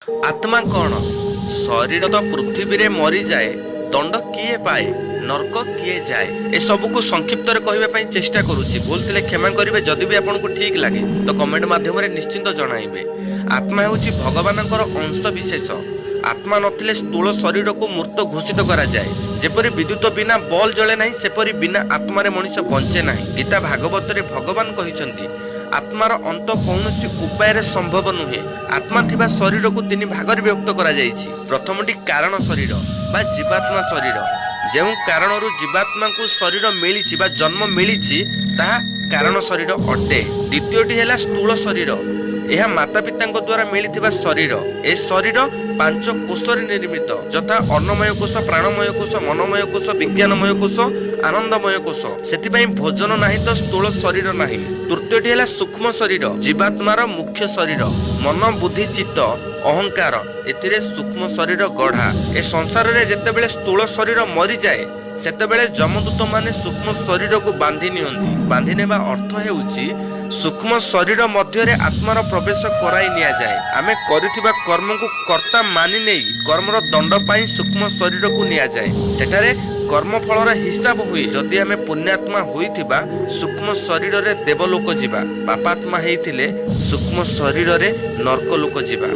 आत्मा कौन? शरीर तो पृथ्वी रे मरी जाए, दंड किए पाए, नरक किए जाए। ए सब को संक्षिप्त कहवाई चेष्टा करुच्ची। भूल थे क्षमा करेंगे। जदि भी आपको ठीक लगे तो कमेंट माध्यम निश्चिंत जनइबे। आत्मा हूँ भगवान अंश विशेष। आत्मा नथिले स्थूल शरीर को मूर्त घोषित करा जाए। जेपरि विद्युत बिना बल जले नहीं, सेपरि बिना आत्मारे मनुष्य बंचे नहीं। गीता भागवत रे भगवान कहिसंती आत्मार अंत कौनसी उपाय संभव नुहे। आत्मा थिबा शरीर को तीन भाग विभक्त करा जायछि। प्रथमटी कारण शरीर बा जीवात्मा शरीर। ଯେଉଁ କାରଣରୁ ଜୀବାତ୍ମାଙ୍କୁ ଶରୀର ମିଳିଛି ବା ଜନ୍ମ ମିଳିଛି ତାହା କାରଣ ଶରୀର ଅଟେ। ଦ୍ୱିତୀୟଟି ହେଲା ସ୍ଥୂଳ ଶରୀର। ଏହା ମାତା ପିତାଙ୍କ ଦ୍ୱାରା ମିଳିଥିବା ଶରୀର। ଏ ଶରୀର ପାଞ୍ଚ କୋଷରେ ନିର୍ମିତ, ଯଥା ଅନ୍ନମୟ କୋଷ, ପ୍ରାଣମୟ କୋଷ, ମନୋମୟ କୋଷ, ବିଜ୍ଞାନମୟ କୋଷ, ଆନନ୍ଦମୟ କୋଷ। ସେଥିପାଇଁ ଭୋଜନ ନାହିଁ ତ ସ୍ଥୂଳ ଶରୀର ନାହିଁ। ତୃତୀୟଟି ହେଲା ସୂକ୍ଷ୍ମ ଶରୀର, ଜୀବାତ୍ମାର ମୁଖ୍ୟ ଶରୀର। ମନ, ବୁଦ୍ଧି, ଚିତ୍ତ, ଅହଙ୍କାର ଏଥିରେ ସୂକ୍ଷ୍ମ ଶରୀର ଗଢ଼ା। ଏ ସଂସାରରେ ଯେତେବେଳେ ସ୍ଥୂଳ ଶରୀର ମରିଯାଏ ସେତେବେଳେ ଯମଦୂତ ମାନେ ସୂକ୍ଷ୍ମ ଶରୀରକୁ ବାନ୍ଧି ନିଅନ୍ତି। ବାନ୍ଧି ନେବା ଅର୍ଥ ହେଉଛି ସୂକ୍ଷ୍ମ ଶରୀର ମଧ୍ୟରେ ଆତ୍ମାର ପ୍ରବେଶ କରାଇ ନିଆଯାଏ। ଆମେ କରିଥିବା କର୍ମକୁ କର୍ତ୍ତା ମାନି ନେଇ କର୍ମର ଦଣ୍ଡ ପାଇଁ ସୂକ୍ଷ୍ମ ଶରୀରକୁ ନିଆଯାଏ। ସେଠାରେ କର୍ମଫଳର ହିସାବ ହୁଏ। ଯଦି ଆମେ ପୁଣ୍ୟାତ୍ମା ହୋଇଥିବା ସୂକ୍ଷ୍ମ ଶରୀରରେ ଦେବଲୋକ ଯିବା, ପାପାତ୍ମା ହେଇଥିଲେ ସୂକ୍ଷ୍ମ ଶରୀରରେ ନର୍କ ଲୋକ ଯିବା।